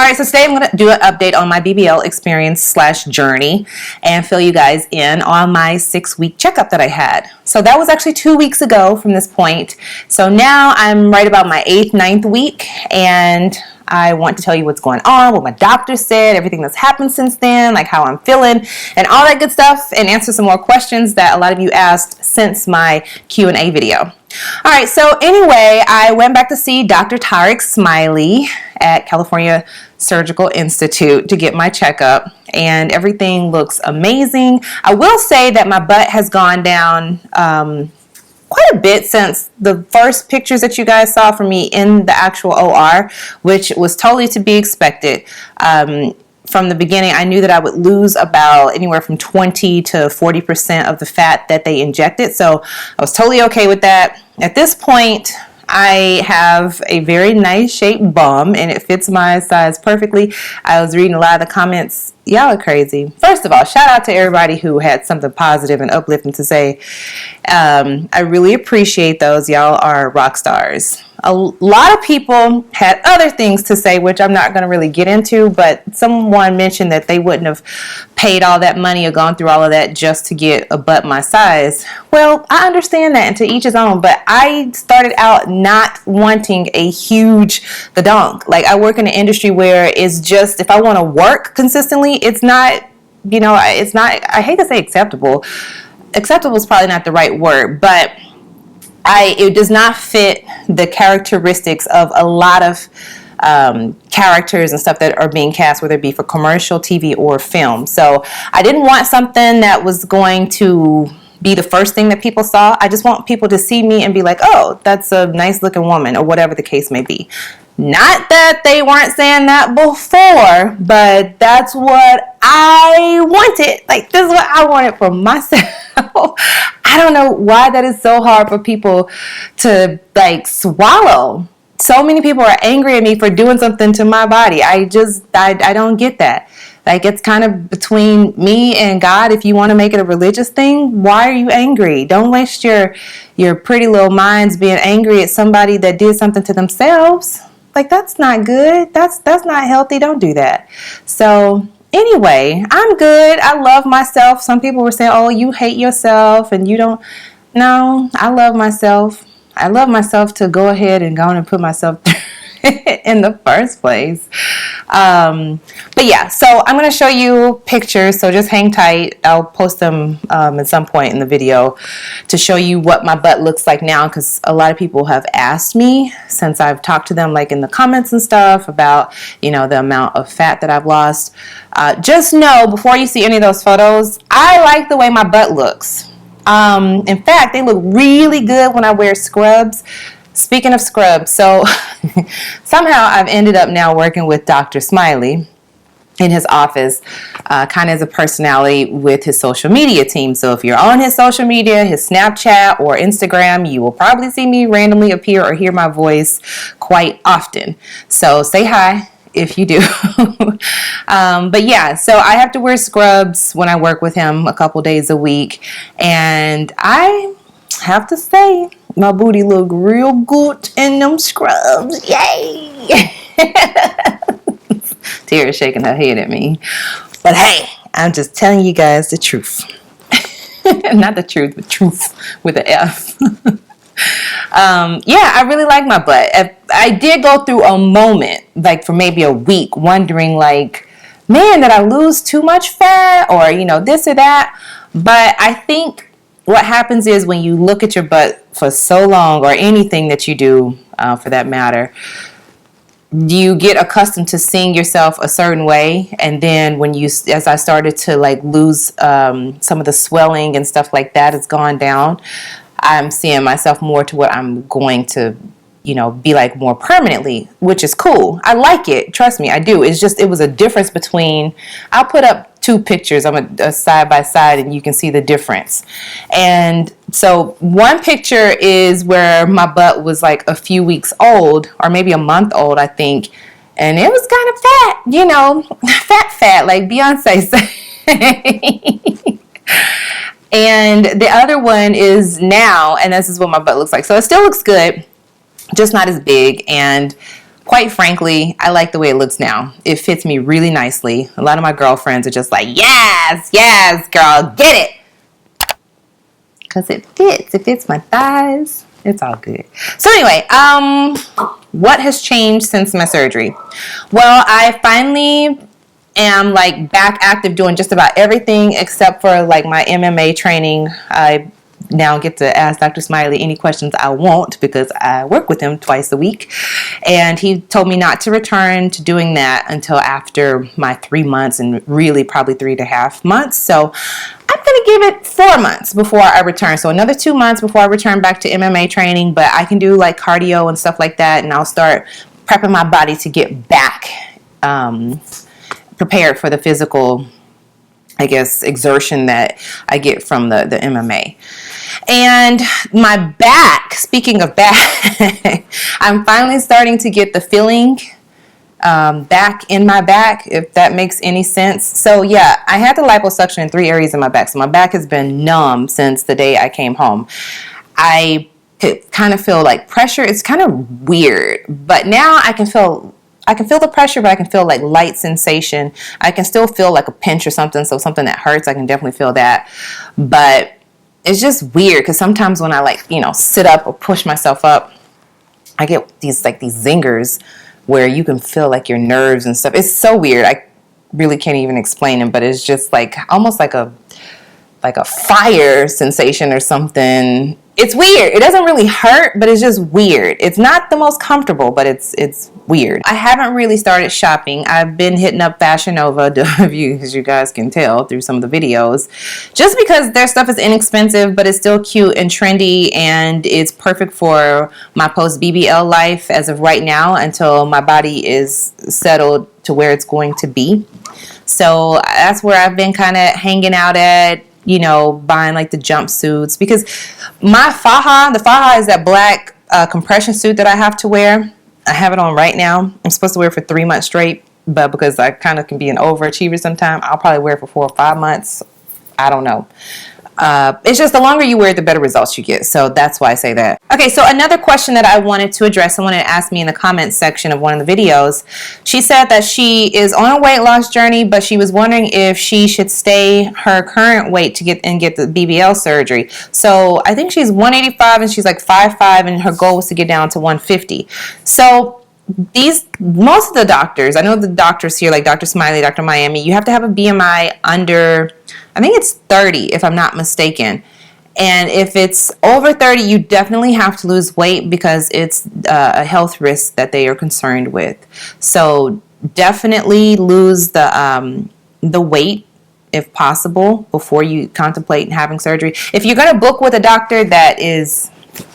right, so today I'm going to do an update on my BBL experience / journey and fill you guys in on my 6-week checkup that I had. So that was actually 2 weeks ago from this point. So now I'm right about my 8th, 9th week, and I want to tell you what's going on, what my doctor said, everything that's happened since then, like how I'm feeling, and all that good stuff, and answer some more questions that a lot of you asked since my Q&A video. All right, so anyway, I went back to see Dr. Tarek Smiley at California Surgical Institute to get my checkup, and everything looks amazing. I will say that my butt has gone down quite a bit since the first pictures that you guys saw from me in the actual OR, which was totally to be expected. From the beginning, I knew that I would lose about anywhere from 20 to 40% of the fat that they injected. So I was totally okay with that. At this point, I have a very nice shaped bum and it fits my size perfectly. I was reading a lot of the comments. Y'all are crazy. First of all, shout out to everybody who had something positive and uplifting to say. I really appreciate those. Y'all are rock stars. A lot of people had other things to say, which I'm not going to really get into, but someone mentioned that they wouldn't have paid all that money or gone through all of that just to get a butt my size. Well, I understand that, and to each his own, but I started out not wanting a huge gadonk. Like, I work in an industry where it's just, if I want to work consistently, it's not, it's not, I hate to say acceptable. Acceptable is probably not the right word, but it does not fit the characteristics of a lot of characters and stuff that are being cast, whether it be for commercial, TV, or film. So I didn't want something that was going to be the first thing that people saw. I just want people to see me and be like, oh, that's a nice looking woman, or whatever the case may be. Not that they weren't saying that before, but that's what I wanted. Like, this is what I wanted for myself. I don't know why that is so hard for people to swallow. So many people are angry at me for doing something to my body. I don't get that. Like, it's kind of between me and God. If you want to make it a religious thing, why are you angry? Don't waste your pretty little minds being angry at somebody that did something to themselves. Like, that's not good. That's not healthy. Don't do that. So anyway, I'm good. I love myself. Some people were saying, oh, you hate yourself and you don't. No, I love myself. I love myself to go ahead and go on and put myself in the first place. But yeah, so I'm going to show you pictures. So just hang tight. I'll post them at some point in the video to show you what my butt looks like now, because a lot of people have asked me since I've talked to them, like in the comments and stuff, about the amount of fat that I've lost. Just know, before you see any of those photos, I like the way my butt looks. In fact, they look really good when I wear scrubs. Speaking of scrubs, so somehow I've ended up now working with Dr. Smiley in his office, kind of as a personality with his social media team. So if you're on his social media, his Snapchat or Instagram, you will probably see me randomly appear or hear my voice quite often. So say hi if you do. But yeah, so I have to wear scrubs when I work with him a couple days a week. And I have to say, my booty look real good in them scrubs. Yay! Tara's shaking her head at me. But hey, I'm just telling you guys the truth. Not the truth, but truth with an F. Yeah, I really like my butt. I did go through a moment, like for maybe a week, wondering like, man, did I lose too much fat, or this or that? But I think what happens is, when you look at your butt for so long, or anything that you do for that matter, you get accustomed to seeing yourself a certain way. And then as I started to lose some of the swelling and stuff like that, it's gone down. I'm seeing myself more to what I'm going to, be like more permanently, which is cool. I like it. Trust me, I do. It's just, it was a difference between, I'll put up 2 pictures. I'm a side by side and you can see the difference. And so one picture is where my butt was like a few weeks old, or maybe a month old, I think. And it was kind of fat, fat, like Beyonce said. And the other one is now, and this is what my butt looks like. So it still looks good, just not as big. And quite frankly, I like the way it looks now. It fits me really nicely. A lot of my girlfriends are just like, yes, yes, girl, get it. Because it fits. It fits my thighs. It's all good. So anyway, what has changed since my surgery? Well, I finally am like back active doing just about everything except for like my MMA training. I now get to ask Dr. Smiley any questions I want because I work with him twice a week. And he told me not to return to doing that until after my 3 months, and really probably 3.5 months. So I'm going to give it 4 months before I return. So another 2 months before I return back to MMA training, but I can do like cardio and stuff like that. And I'll start prepping my body to get back prepared for the physical, I guess, exertion that I get from the MMA. And my back, speaking of back, I'm finally starting to get the feeling back in my back, if that makes any sense. So yeah, I had the liposuction in 3 areas in my back. So my back has been numb since the day I came home. I could kind of feel like pressure. It's kind of weird, but now I can feel the pressure, but I can feel like light sensation. I can still feel like a pinch or something. So something that hurts, I can definitely feel that. But it's just weird because sometimes when I like, sit up or push myself up, I get these zingers where you can feel like your nerves and stuff. It's so weird. I really can't even explain it, but it's just like almost like a fire sensation or something. It's weird. It doesn't really hurt, but it's just weird. It's not the most comfortable, but it's weird. I haven't really started shopping. I've been hitting up Fashion Nova, as you guys can tell through some of the videos, just because their stuff is inexpensive, but it's still cute and trendy, and it's perfect for my post BBL life as of right now until my body is settled to where it's going to be. So that's where I've been kind of hanging out at. Buying like the jumpsuits, because my the faja is that black compression suit that I have to wear. I have it on right now. I'm supposed to wear it for 3 months straight, but because I kind of can be an overachiever sometime, I'll probably wear it for 4 or 5 months. I don't know. It's just the longer you wear it, the better results you get. So that's why I say that. Okay, so another question that I wanted to address, someone had asked me in the comments section of one of the videos. She said that she is on a weight loss journey, but she was wondering if she should stay her current weight to get the BBL surgery. So I think she's 185 and she's like 5'5", and her goal was to get down to 150. So most of the doctors, I know the doctors here, like Dr. Smiley, Dr. Miami, you have to have a BMI under, I think it's 30 if I'm not mistaken. And if it's over 30, you definitely have to lose weight because it's a health risk that they are concerned with. So definitely lose the weight if possible before you contemplate having surgery. If you're going to book with a doctor that is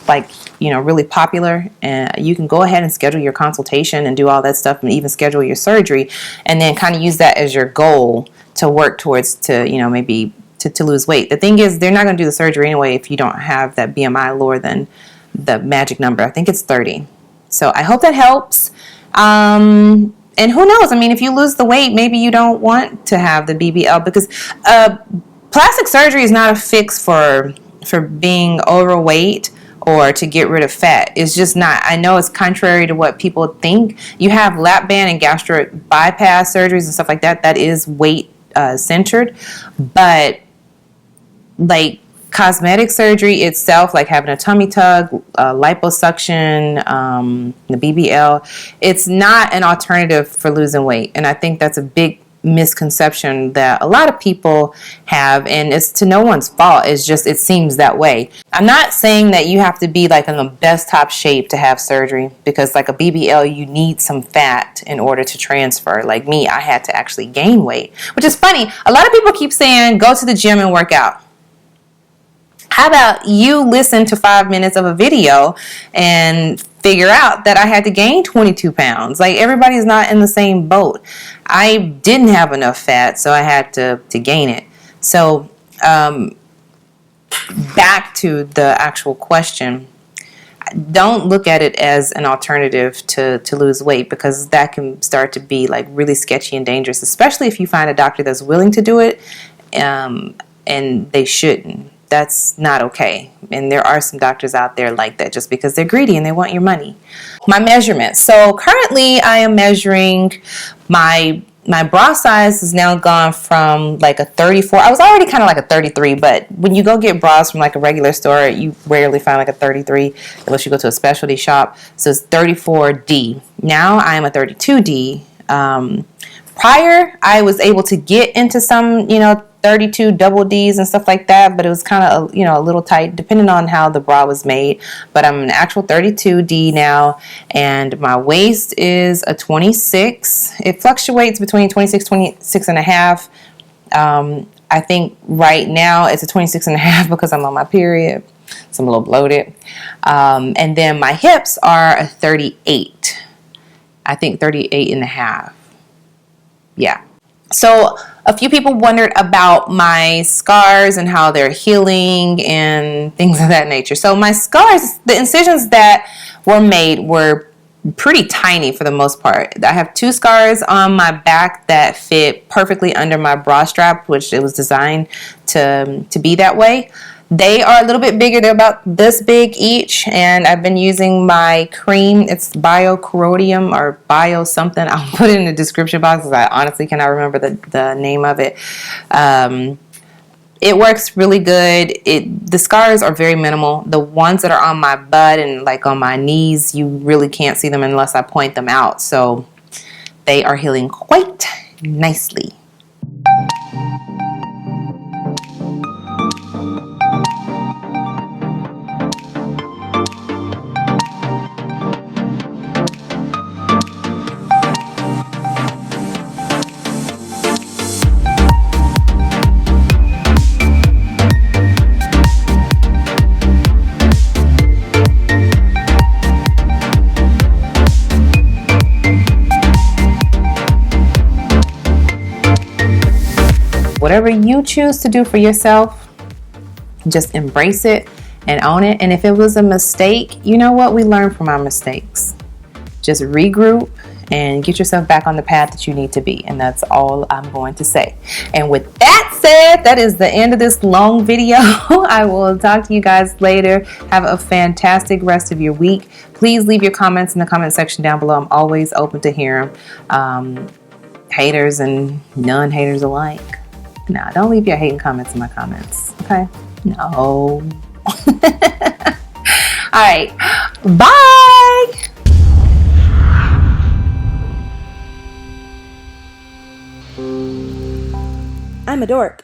like, really popular, and you can go ahead and schedule your consultation and do all that stuff and even schedule your surgery, and then kind of use that as your goal to work towards maybe to lose weight. The thing is, they're not going to do the surgery anyway if you don't have that BMI lower than the magic number. I think it's 30. So I hope that helps. And who knows? I mean, if you lose the weight, maybe you don't want to have the BBL, because plastic surgery is not a fix for being overweight or to get rid of fat. It's just not. I know it's contrary to what people think. You have lap band and gastric bypass surgeries and stuff like that. That is weight centered, but like cosmetic surgery itself, like having a tummy tuck, liposuction, the BBL, it's not an alternative for losing weight. And I think that's a big misconception that a lot of people have, and it's to no one's fault. It's just, it seems that way. I'm not saying that you have to be like in the best top shape to have surgery, because like a BBL, you need some fat in order to transfer. Like me, I had to actually gain weight, which is funny. A lot of people keep saying go to the gym and work out. How about you listen to 5 minutes of a video and figure out that I had to gain 22 pounds. Like, everybody's not in the same boat. I didn't have enough fat, so I had to gain it. So back to the actual question, don't look at it as an alternative to lose weight, because that can start to be like really sketchy and dangerous, especially if you find a doctor that's willing to do it, and they shouldn't. that's not okay. And there are some doctors out there like that just because they're greedy and they want your money. My measurements. So currently I am measuring my bra size has now gone from like a 34. I was already kind of like a 33, but when you go get bras from like a regular store, you rarely find like a 33 unless you go to a specialty shop. So it's 34D. Now I am a 32D. Prior, I was able to get into some, 32 double Ds and stuff like that, but it was kind of, a little tight depending on how the bra was made. But I'm an actual 32D now, and my waist is a 26. It fluctuates between 26, 26 and a half. I think right now it's a 26 and a half because I'm on my period, so I'm a little bloated. And then my hips are a 38. I think 38 and a half. Yeah. So a few people wondered about my scars and how they're healing and things of that nature. So my scars, the incisions that were made were pretty tiny for the most part. I have 2 scars on my back that fit perfectly under my bra strap, which it was designed to be that way. They are a little bit bigger. They're about this big each, and I've been using my cream. It's biocorrodium or bio something. I'll put it in the description box because I honestly cannot remember the name of it. It works really good. The scars are very minimal. The ones that are on my butt and like on my knees, you really can't see them unless I point them out. So they are healing quite nicely. Whatever you choose to do for yourself, just embrace it and own it. And if it was a mistake, you know what? We learn from our mistakes. Just regroup and get yourself back on the path that you need to be. And that's all I'm going to say. And with that said, that is the end of this long video. I will talk to you guys later. Have a fantastic rest of your week. Please leave your comments in the comment section down below. I'm always open to hear them. Haters and non-haters alike. No, don't leave your hating comments in my comments. Okay? No. All right. Bye. I'm a dork.